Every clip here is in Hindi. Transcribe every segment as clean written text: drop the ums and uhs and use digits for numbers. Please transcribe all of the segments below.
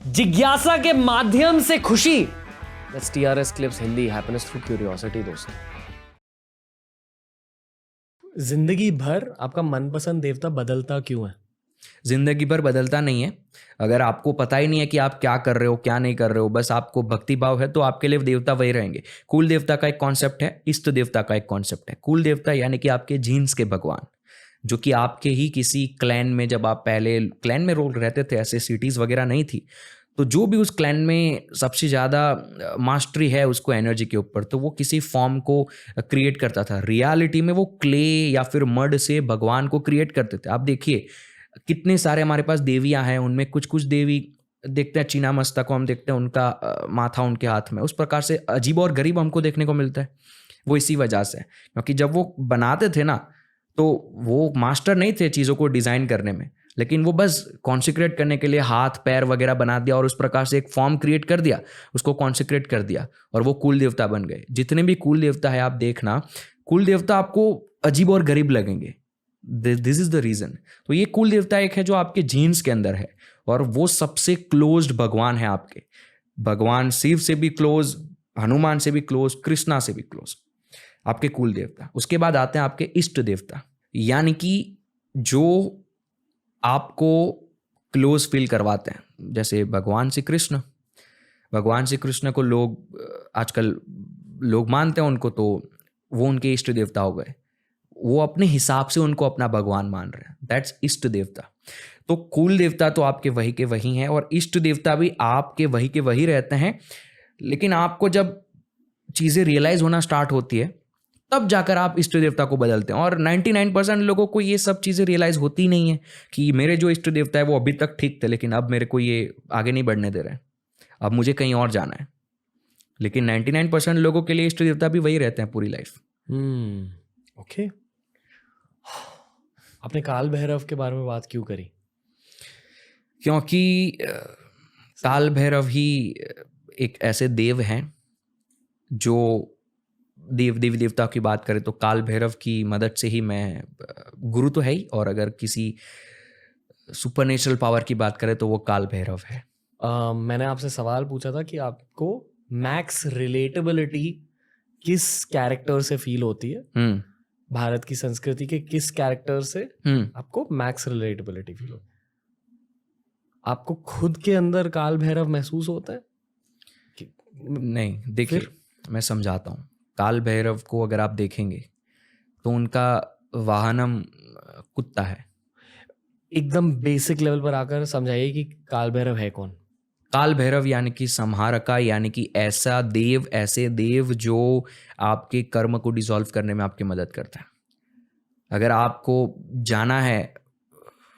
जिज्ञासा के माध्यम से खुशी। That's TRS Clips Hindi, happiness through curiosity. दोस्तों, जिंदगी भर आपका मनपसंद देवता बदलता क्यों है? जिंदगी भर बदलता नहीं है। अगर आपको पता ही नहीं है कि आप क्या कर रहे हो क्या नहीं कर रहे हो, बस आपको भक्ति भाव है, तो आपके लिए देवता वही रहेंगे। कुल देवता का एक कॉन्सेप्ट है, इष्ट देवता का एक कॉन्सेप्ट है। कुल देवता यानी कि आपके जीन्स के भगवान, जो कि आपके ही किसी क्लैन में, जब आप पहले क्लैन में रोल रहते थे, ऐसे सिटीज़ वगैरह नहीं थी, तो जो भी उस क्लैन में सबसे ज़्यादा मास्टरी है उसको एनर्जी के ऊपर, तो वो किसी फॉर्म को क्रिएट करता था। रियलिटी में वो क्ले या फिर मड से भगवान को क्रिएट करते थे। आप देखिए कितने सारे हमारे पास देवियाँ हैं, उनमें कुछ कुछ देवी देखते हैं चीना मस्ता को हम देखते हैं, उनका माथा उनके हाथ में, उस प्रकार से अजीब और गरीब हमको देखने को मिलता है। वो इसी वजह से, क्योंकि जब वो बनाते थे ना, तो वो मास्टर नहीं थे चीज़ों को डिज़ाइन करने में, लेकिन वो बस कॉन्सिक्रेट करने के लिए हाथ पैर वगैरह बना दिया और उस प्रकार से एक फॉर्म क्रिएट कर दिया, उसको कॉन्सिक्रेट कर दिया और वो कुल देवता बन गए। जितने भी कुल देवता है आप देखना, कुल देवता आपको अजीब और गरीब लगेंगे। This is the reason. तो ये कुल देवता एक है जो आपके जीन्स के अंदर है, और वो सबसे क्लोज्ड भगवान है आपके। भगवान शिव से भी क्लोज, हनुमान से भी क्लोज, कृष्णा से भी क्लोज, आपके कुल देवता। उसके बाद आते हैं आपके इष्ट देवता, यानी कि जो आपको क्लोज फील करवाते हैं। जैसे भगवान श्री कृष्ण, भगवान श्री कृष्ण को लोग आजकल लोग मानते हैं उनको, तो वो उनके इष्ट देवता हो गए। वो अपने हिसाब से उनको अपना भगवान मान रहे हैं, दैट्स इष्ट देवता। तो कुल देवता तो आपके वही के वही हैं, और इष्ट देवता भी आपके वही के वही रहते हैं। लेकिन आपको जब चीज़ें रियलाइज होना स्टार्ट होती है, तब जाकर आप इष्ट देवता को बदलते हैं। और 99% लोगों को ये सब चीज़ें रियलाइज होती नहीं है कि मेरे जो इष्ट देवता है वो अभी तक ठीक थे, लेकिन अब मेरे को ये आगे नहीं बढ़ने दे रहे हैं, अब मुझे कहीं और जाना है। लेकिन 99% लोगों के लिए इष्ट देवता भी वही रहते हैं पूरी लाइफ। ओके। आपने काल भैरव के बारे में बात क्यों करी? क्योंकि काल भैरव ही एक ऐसे देव हैं जो देवी देवता की बात करें तो काल भैरव की मदद से ही मैं, गुरु तो है ही, और अगर किसी सुपरनेचुरल पावर की बात करें तो वो काल भैरव है। मैंने आपसे सवाल पूछा था कि आपको मैक्स रिलेटेबिलिटी किस कैरेक्टर से फील होती है, भारत की संस्कृति के किस कैरेक्टर से आपको मैक्स रिलेटेबिलिटी फील होती है? आपको खुद के अंदर काल भैरव महसूस होता है? नहीं, देखिए मैं समझाता हूँ। काल भैरव को अगर आप देखेंगे तो उनका वाहनम कुत्ता है। एकदम बेसिक लेवल पर आकर समझाइए कि काल भैरव है कौन? काल भैरव यानी कि संहारका, यानी कि ऐसा देव, ऐसे देव जो आपके कर्म को डिसॉल्व करने में आपकी मदद करता है। अगर आपको जाना है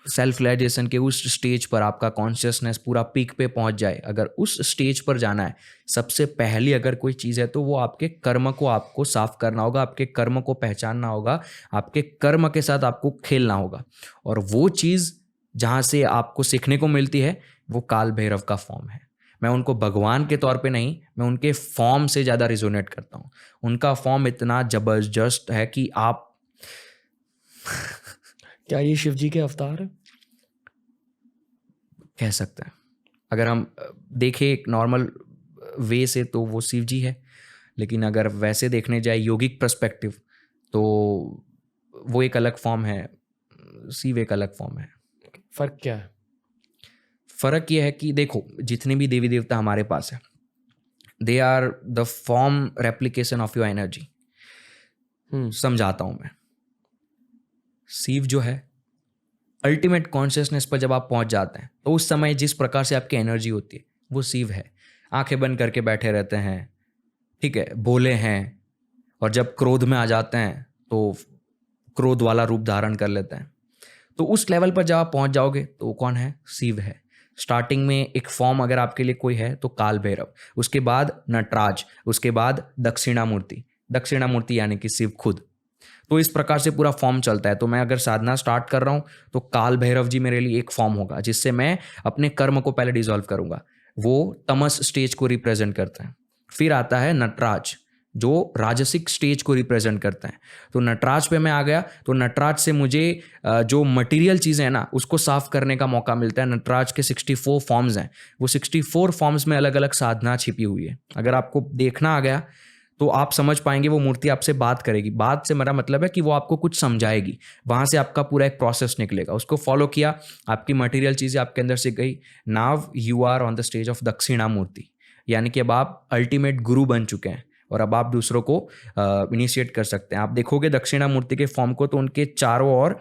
सेल्फ रियलाइजेशन के उस स्टेज पर, आपका कॉन्शियसनेस पूरा पीक पे पहुंच जाए, अगर उस स्टेज पर जाना है, सबसे पहली अगर कोई चीज़ है तो वो आपके कर्म को आपको साफ करना होगा, आपके कर्म को पहचानना होगा, आपके कर्म के साथ आपको खेलना होगा। और वो चीज़ जहाँ से आपको सीखने को मिलती है वो काल भैरव का फॉर्म है। मैं उनको भगवान के तौर पे नहीं, मैं उनके फॉर्म से ज़्यादा रिजोनेट करता हूँ। उनका फॉर्म इतना जबरदस्त है कि आप क्या ये शिव जी के अवतार है? कह सकते हैं। अगर हम देखें एक नॉर्मल वे से तो वो शिव जी है, लेकिन अगर वैसे देखने जाए योगिक पर्सपेक्टिव तो वो एक अलग फॉर्म है, शिव एक अलग फॉर्म है। फर्क क्या है? फर्क ये है कि देखो, जितने भी देवी देवता हमारे पास है, they are the form replication of your energy. समझाता हूं मैं। शिव जो है, अल्टीमेट कॉन्शियसनेस पर जब आप पहुंच जाते हैं तो उस समय जिस प्रकार से आपकी एनर्जी होती है वो शिव है। आंखें बंद करके बैठे रहते हैं, ठीक है, भोले हैं, और जब क्रोध में आ जाते हैं तो क्रोध वाला रूप धारण कर लेते हैं। तो उस लेवल पर जब आप पहुंच जाओगे तो वो कौन है? शिव है। स्टार्टिंग में एक फॉर्म अगर आपके लिए कोई है तो काल भैरव, उसके बाद नटराज, उसके बाद दक्षिणामूर्ति। दक्षिणामूर्ति यानी कि शिव खुद। तो इस प्रकार से पूरा फॉर्म चलता है। तो मैं अगर साधना स्टार्ट कर रहा हूँ तो काल भैरव जी मेरे लिए एक फॉर्म होगा जिससे मैं अपने कर्म को पहले डिसॉल्व करूंगा। वो तमस स्टेज को रिप्रेजेंट करता है। फिर आता है नटराज, जो राजसिक स्टेज को रिप्रेजेंट करता है। तो नटराज पे मैं आ गया तो नटराज से मुझे जो मटेरियल चीज़ें हैं ना उसको साफ करने का मौका मिलता है। नटराज के 64 फॉर्म्स हैं, वो 64 फॉर्म्स में अलग अलग साधना छिपी हुई है। अगर आपको देखना आ गया तो आप समझ पाएंगे वो मूर्ति आपसे बात करेगी। बात से मेरा मतलब है कि वो आपको कुछ समझाएगी, वहाँ से आपका पूरा एक प्रोसेस निकलेगा। उसको फॉलो किया, आपकी मटेरियल चीज़ें आपके अंदर से गई। Now you are on the stage of Dakshinamurti, यानी कि अब आप अल्टीमेट गुरु बन चुके हैं और अब आप दूसरों को इनिशिएट कर सकते हैं। आप देखोगे दक्षिणामूर्ति के फॉर्म को तो उनके चारों ओर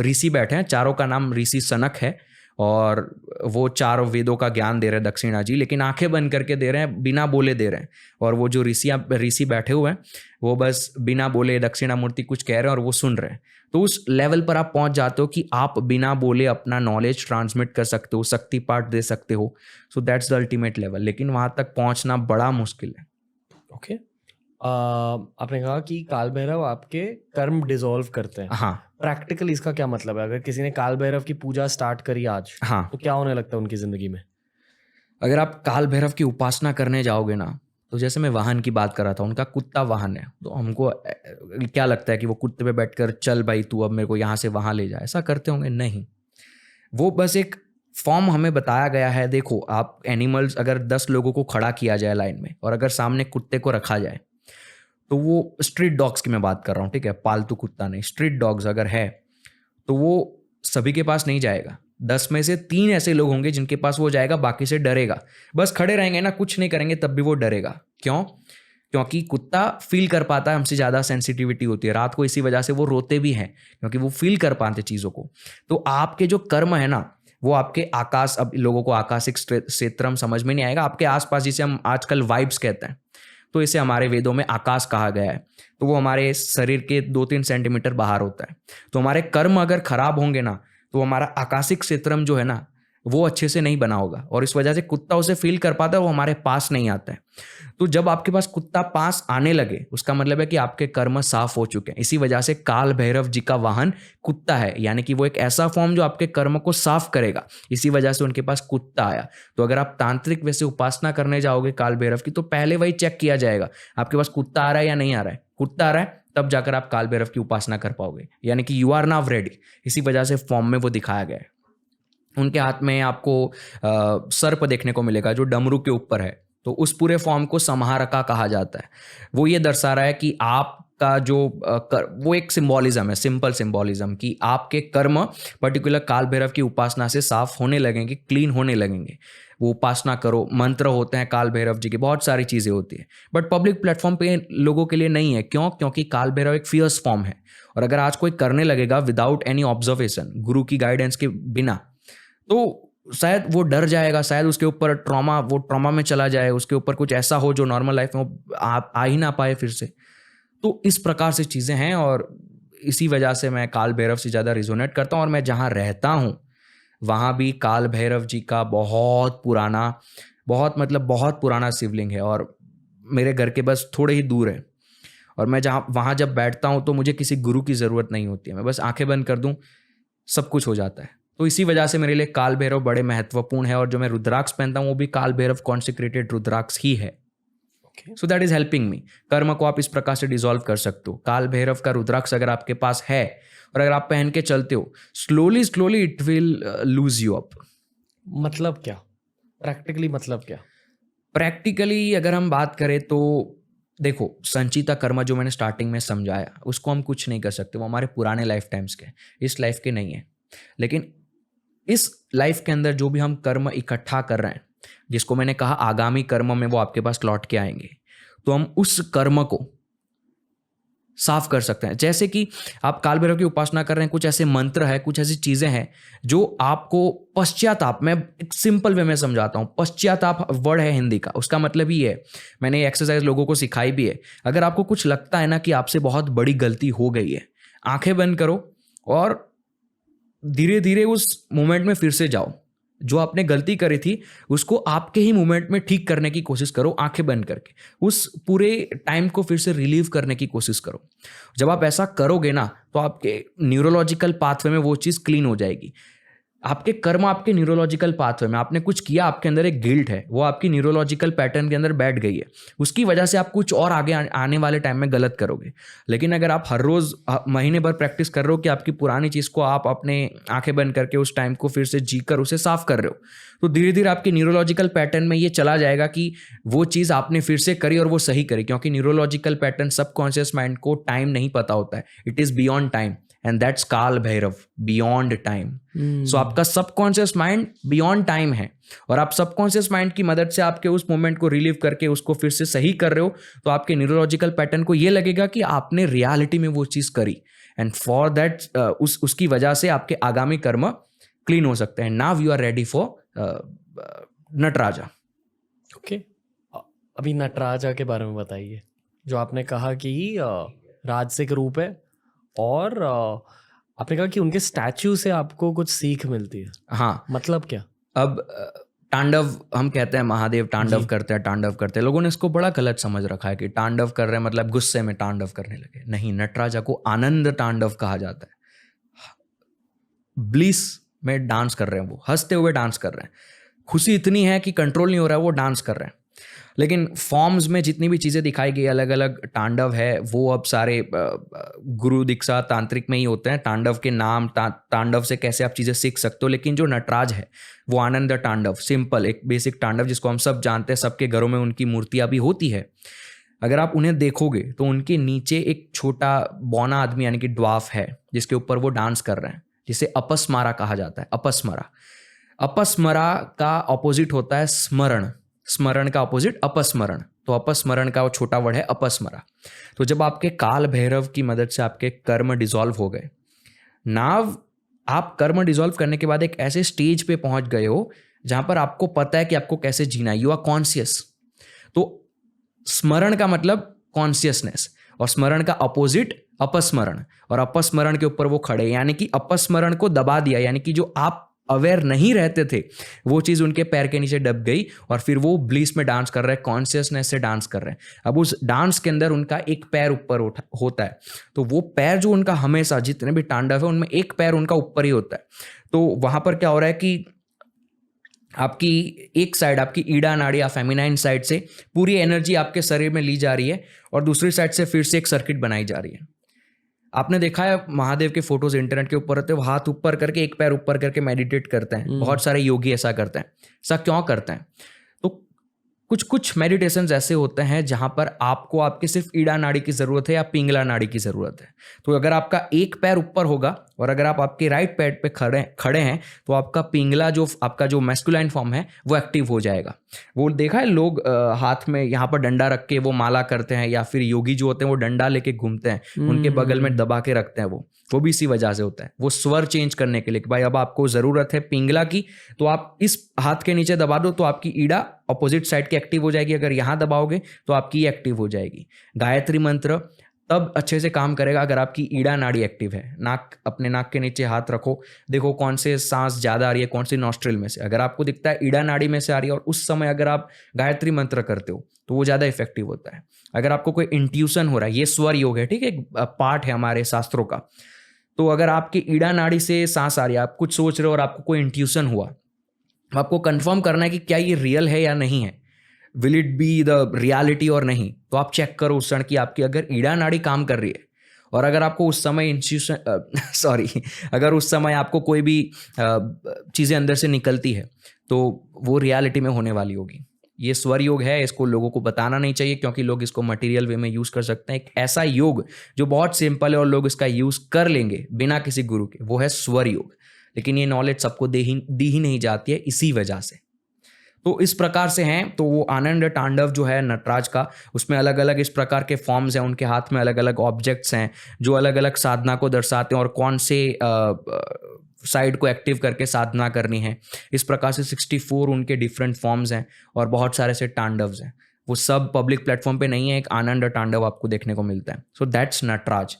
ऋषि बैठे हैं। चारों का नाम ऋषि सनक है और वो चारों वेदों का ज्ञान दे रहे हैं दक्षिणा जी, लेकिन आंखें बंद करके दे रहे हैं, बिना बोले दे रहे हैं। और वो जो ऋषि बैठे हुए हैं वो बस बिना बोले दक्षिणामूर्ति कुछ कह रहे हैं और वो सुन रहे हैं। तो उस लेवल पर आप पहुंच जाते हो कि आप बिना बोले अपना नॉलेज ट्रांसमिट कर सकते हो, शक्ति पाठ दे सकते हो। So that's the ultimate level, लेकिन वहां तक पहुंचना बड़ा मुश्किल है। ओके आपने कहा कि काल भैरव आपके कर्म डिसॉल्व करते हैं। हाँ, प्रैक्टिकली इसका क्या मतलब है? अगर किसी ने काल भैरव की पूजा स्टार्ट करी आज, हाँ, तो क्या होने लगता है उनकी जिंदगी में? अगर आप काल भैरव की उपासना करने जाओगे ना, तो जैसे मैं वाहन की बात कर रहा था, उनका कुत्ता वाहन है, तो हमको क्या लगता है कि वो कुत्ते पे बैठकर चल भाई तू अब मेरे को यहाँ से वहाँ ले जा, ऐसा करते होंगे? नहीं, वो बस एक फॉर्म हमें बताया गया है। देखो आप एनिमल्स, अगर 10 लोगों को खड़ा किया जाए लाइन में और अगर सामने कुत्ते को रखा जाए, तो वो स्ट्रीट डॉग्स की मैं बात कर रहा हूँ, ठीक है, पालतू कुत्ता नहीं, स्ट्रीट डॉग्स अगर है तो वो सभी के पास नहीं जाएगा। 10 में से 3 ऐसे लोग होंगे जिनके पास वो जाएगा, बाकी से डरेगा। बस खड़े रहेंगे ना, कुछ नहीं करेंगे, तब भी वो डरेगा। क्यों? क्योंकि कुत्ता फील कर पाता है, हमसे ज़्यादा सेंसिटिविटी होती है। रात को इसी वजह से वो रोते भी हैं, क्योंकि वो फील कर पाते चीज़ों को। तो आपके जो कर्म है ना, वो आपके आकाश, अब लोगों को आकाशिक क्षेत्रम समझ में नहीं आएगा, आपके आसपास, जिसे हम आजकल वाइब्स कहते हैं, तो इसे हमारे वेदों में आकाश कहा गया है। तो वो हमारे शरीर के 2-3 सेंटीमीटर बाहर होता है। तो हमारे कर्म अगर खराब होंगे ना, तो हमारा आकाशिक क्षेत्रम जो है ना, वो अच्छे से नहीं बना होगा और इस वजह से कुत्ता उसे फील कर पाता है, वो हमारे पास नहीं आता है। तो जब आपके पास कुत्ता पास आने लगे, उसका मतलब है कि आपके कर्म साफ हो चुके हैं। इसी वजह से काल भैरव जी का वाहन कुत्ता है, यानी कि वो एक ऐसा फॉर्म जो आपके कर्म को साफ करेगा। इसी वजह से उनके पास कुत्ता आया। तो अगर आप तांत्रिक वैसे उपासना करने जाओगे काल भैरव की, तो पहले वही चेक किया जाएगा आपके पास कुत्ता आ रहा है या नहीं आ रहा है। कुत्ता आ रहा है तब जाकर आप काल भैरव की उपासना कर पाओगे, यानी कि यू आर नाउ रेडी। इसी वजह से फॉर्म में वो दिखाया गया है। उनके हाथ में आपको सर्प देखने को मिलेगा जो डमरू के ऊपर है। तो उस पूरे फॉर्म को संहारका कहा जाता है। वो ये दर्शा रहा है कि आपका जो वो एक सिंबॉलिज्म है, सिंपल सिंबॉलिज्म, कि आपके कर्म पर्टिकुलर काल भैरव की उपासना से साफ होने लगेंगे, क्लीन होने लगेंगे। वो उपासना करो, मंत्र होते हैं काल भैरव जी की, बहुत सारी चीज़ें होती है, बट पब्लिक प्लेटफॉर्म पे लोगों के लिए नहीं है। क्यों? क्योंकि काल भैरव एक फियर्स फॉर्म है और अगर आज कोई करने लगेगा विदाउट एनी ऑब्जर्वेशन, गुरु की गाइडेंस के बिना, तो शायद वो डर जाएगा, शायद उसके ऊपर ट्रॉमा में चला जाए, उसके ऊपर कुछ ऐसा हो जो नॉर्मल लाइफ में आ ही ना पाए फिर से। तो इस प्रकार से चीज़ें हैं और इसी वजह से मैं काल भैरव से ज़्यादा रिजोनेट करता हूँ। और मैं जहाँ रहता हूँ वहाँ भी काल भैरव जी का बहुत पुराना शिवलिंग है और मेरे घर के बस थोड़े ही दूर है। और मैं वहाँ जब बैठता हूँ तो मुझे किसी गुरु की ज़रूरत नहीं होती है, मैं बस आंखें बंद कर दूँ, सब कुछ हो जाता है। तो इसी वजह से मेरे लिए काल भैरव बड़े महत्वपूर्ण है। और जो मैं रुद्राक्ष पहनता हूँ वो भी काल भैरव कॉन्सिक्रेटेड रुद्राक्ष ही है। So that is helping me. कर्म को आप इस प्रकार से डिसॉल्व कर सकते हो। काल भैरव का रुद्राक्ष अगर आपके पास है और अगर आप पहन के चलते हो, slowly it will lose you up. मतलब क्या प्रैक्टिकली? मतलब क्या प्रैक्टिकली अगर हम बात करें तो देखो, संचिता कर्म जो मैंने स्टार्टिंग में समझाया, उसको हम कुछ नहीं कर सकते, वो हमारे पुराने लाइफ टाइम्स के, इस लाइफ के नहीं है। लेकिन इस लाइफ के अंदर जो भी हम कर्म इकट्ठा कर रहे हैं, जिसको मैंने कहा आगामी कर्म में वो आपके पास लौट के आएंगे, तो हम उस कर्म को साफ कर सकते हैं। जैसे कि आप काल भैरव की उपासना कर रहे हैं, कुछ ऐसे मंत्र है, कुछ ऐसी चीजें हैं जो आपको पश्चाताप, मैं एक सिंपल वे में समझाता हूं। पश्चाताप वर्ड है हिंदी का, उसका मतलब ही है, मैंने ये एक्सरसाइज लोगों को सिखाई भी है। अगर आपको कुछ लगता है ना कि आपसे बहुत बड़ी गलती हो गई है, आंखें बंद करो और धीरे धीरे उस मोमेंट में फिर से जाओ। जो आपने गलती करी थी उसको आपके ही मोमेंट में ठीक करने की कोशिश करो, आंखें बंद करके उस पूरे टाइम को फिर से रिलीव करने की कोशिश करो। जब आप ऐसा करोगे ना, तो आपके न्यूरोलॉजिकल पाथवे में वो चीज़ क्लीन हो जाएगी। आपके कर्म आपके न्यूरोलॉजिकल पाथवे में, आपने कुछ किया, आपके अंदर एक गिल्ट है, वो आपकी न्यूरोलॉजिकल पैटर्न के अंदर बैठ गई है, उसकी वजह से आप कुछ और आगे आने वाले टाइम में गलत करोगे। लेकिन अगर आप हर रोज महीने भर प्रैक्टिस कर रहे हो कि आपकी पुरानी चीज को आप अपने आंखें बंद करके उस टाइम को फिर से जीकर उसे साफ कर रहे हो, तो धीरे धीरे आपके न्यूरोलॉजिकल पैटर्न में ये चला जाएगा कि वो चीज आपने फिर से करी और वो सही करी, क्योंकि न्यूरोलॉजिकल पैटर्न सबकॉन्शियस माइंड को टाइम नहीं पता होता है, it is beyond time, and that's काल भैरव, बियॉन्ड टाइम। सो आपका सबकॉन्शियस माइंड बियॉन्ड टाइम है, और आप सबकॉन्शियस माइंड की मदद से आपके उस मोमेंट को रिलीव करके उसको फिर से सही कर रहे हो, तो आपके न्यूरोलॉजिकल पैटर्न को ये लगेगा कि आपने रियलिटी में वो चीज करी, एंड फॉर दैट उसकी वजह से आपके आगामी कर्म क्लीन हो सकते हैं। Now you are ready for Nataraja. Okay, अभी नटराजा के बारे में बताइए, जो आपने कहा कि राजसिक रूप है, और आपने कहा कि उनके स्टैच्यू से आपको कुछ सीख मिलती है। हाँ, मतलब क्या? अब तांडव हम कहते हैं, महादेव तांडव करते हैं, तांडव करते हैं। लोगों ने इसको बड़ा गलत समझ रखा है कि तांडव कर रहे हैं मतलब गुस्से में तांडव करने लगे। नहीं, नटराजा को आनंद तांडव कहा जाता है। ब्लिस में डांस कर रहे हैं, वो हंसते हुए डांस कर रहे हैं, खुशी इतनी है कि कंट्रोल नहीं हो रहा है, वो डांस कर रहे हैं। लेकिन फॉर्म्स में जितनी भी चीज़ें दिखाई गई, अलग अलग तांडव है, वो अब सारे गुरु दीक्षा तांत्रिक में ही होते हैं। तांडव के नाम, तांडव से कैसे आप चीज़ें सीख सकते हो। लेकिन जो नटराज है वो आनंद तांडव, सिंपल एक बेसिक तांडव जिसको हम सब जानते हैं, सबके घरों में उनकी मूर्तियाँ भी होती है। अगर आप उन्हें देखोगे तो उनके नीचे एक छोटा बौना आदमी यानी कि ड्वार्फ है, जिसके ऊपर वो डांस कर रहे हैं, जिसे अपस्मारा कहा जाता है। अपस्मरा, अपस्मरा का ऑपोजिट होता है स्मरण, स्मरण का ऑपोजिट अपस्मरण, तो अपस्मरण का वो छोटा वर्ड है अपस्मरा। तो जब आपके काल भैरव की मदद से आपके कर्म डिसॉल्व हो गए, नाव आप कर्म डिसॉल्व करने के बाद एक ऐसे स्टेज पे पहुंच गए हो जहां पर आपको पता है कि आपको कैसे जीना है, यू आर कॉन्शियस। तो स्मरण का मतलब कॉन्शियसनेस, और स्मरण का अपोजिट अपस्मरण, और अपस्मरण के ऊपर वो खड़े, यानी कि अपस्मरण को दबा दिया, यानी कि जो आप अवेयर नहीं रहते थे वो चीज उनके पैर के नीचे दब गई, और फिर वो ब्लिस में डांस कर रहे हैं, कॉन्शियसनेस से डांस कर रहे हैं। अब उस डांस के अंदर उनका एक पैर ऊपर होता है, तो वो पैर जो उनका हमेशा जितने भी तांडव है उनमें एक पैर उनका ऊपर ही होता है। तो वहां पर क्या हो रहा है कि आपकी एक साइड, आपकी ईड़ा नाड़ी या फेमिनाइन साइड से पूरी एनर्जी आपके शरीर में ली जा रही है, और दूसरी साइड से फिर से एक सर्किट बनाई जा रही है। आपने देखा है महादेव के फोटोज इंटरनेट के ऊपर होते हैं, वो हाथ ऊपर करके एक पैर ऊपर करके मेडिटेट करते हैं। बहुत सारे योगी ऐसा करते हैं। ऐसा क्यों करते हैं? तो कुछ मेडिटेशंस ऐसे होते हैं जहां पर आपको आपके सिर्फ ईड़ा नाड़ी की जरूरत है या पिंगला नाड़ी की जरूरत है। तो अगर आपका एक पैर ऊपर होगा और अगर आप आपके राइट पैर पे खड़े हैं तो आपका पिंगला, जो आपका जो मैस्कुलाइन फॉर्म है, वो एक्टिव हो जाएगा। वो देखा है लोग हाथ में यहाँ पर डंडा रख के वो माला करते हैं, या फिर योगी जो होते हैं वो डंडा लेके घूमते हैं, उनके बगल में दबा के रखते हैं। वो भी इसी वजह से होता है, वो स्वर चेंज करने के लिए कि भाई अब आपको जरूरत है पिंगला की, तो आप इस हाथ के नीचे दबा दो तो आपकी ईड़ा अपोजिट साइड की एक्टिव हो जाएगी। अगर यहाँ दबाओगे तो आपकी एक्टिव हो जाएगी। गायत्री मंत्र तब अच्छे से काम करेगा अगर आपकी ईड़ा नाड़ी एक्टिव है। अपने नाक के नीचे हाथ रखो, देखो कौन से सांस ज्यादा आ रही है, कौन सी नॉस्ट्रिल में से। अगर आपको दिखता है ईड़ा नाड़ी में से आ रही है और उस समय अगर आप गायत्री मंत्र करते हो तो वो ज्यादा इफेक्टिव होता है। अगर आपको कोई इंट्यूशन हो रहा है, ये स्वर योग है, ठीक है, एक पार्ट है हमारे शास्त्रों का। तो अगर आपकी ईड़ा नाड़ी से सांस आ रही है, आप कुछ सोच रहे हो और आपको कोई इंट्यूशन हुआ, तो आपको कंफर्म करना है कि क्या ये रियल है या नहीं है, will it be the reality और नहीं। तो आप चेक करो उस क्षण की आपकी अगर ईड़ा नाड़ी काम कर रही है, और अगर आपको उस समय अगर उस समय आपको कोई भी चीज़ें अंदर से निकलती है तो वो रियलिटी में होने वाली होगी। ये स्वर योग है, इसको लोगों को बताना नहीं चाहिए क्योंकि लोग इसको मटेरियल वे में यूज़ कर सकते हैं। एक ऐसा योग जो बहुत सिंपल है और लोग इसका यूज़ कर लेंगे बिना किसी गुरु के, वो है स्वर योग। लेकिन ये नॉलेज सबको दी ही नहीं जाती है इसी वजह से। तो इस प्रकार से हैं। तो वो आनंद तांडव जो है नटराज का, उसमें अलग अलग इस प्रकार के फॉर्म्स हैं, उनके हाथ में अलग अलग ऑब्जेक्ट्स हैं जो अलग अलग साधना को दर्शाते हैं और कौन से साइड को एक्टिव करके साधना करनी है। इस प्रकार से 64 उनके डिफरेंट फॉर्म्स हैं और बहुत सारे से तांडव्स हैं। वो सब पब्लिक प्लेटफॉर्म पे नहीं है, एक आनंद तांडव आपको देखने को मिलता है। So that's Nataraj.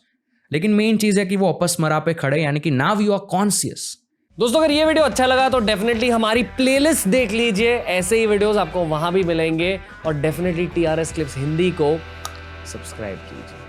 लेकिन मेन चीज़ है कि वो अपस्मरा पे खड़े, यानी कि नाउ यू आर कॉन्शियस। दोस्तों अगर ये वीडियो अच्छा लगा तो डेफिनेटली हमारी प्लेलिस्ट देख लीजिए, ऐसे ही वीडियोस आपको वहां भी मिलेंगे। और डेफिनेटली TRS क्लिप्स हिंदी को सब्सक्राइब कीजिए।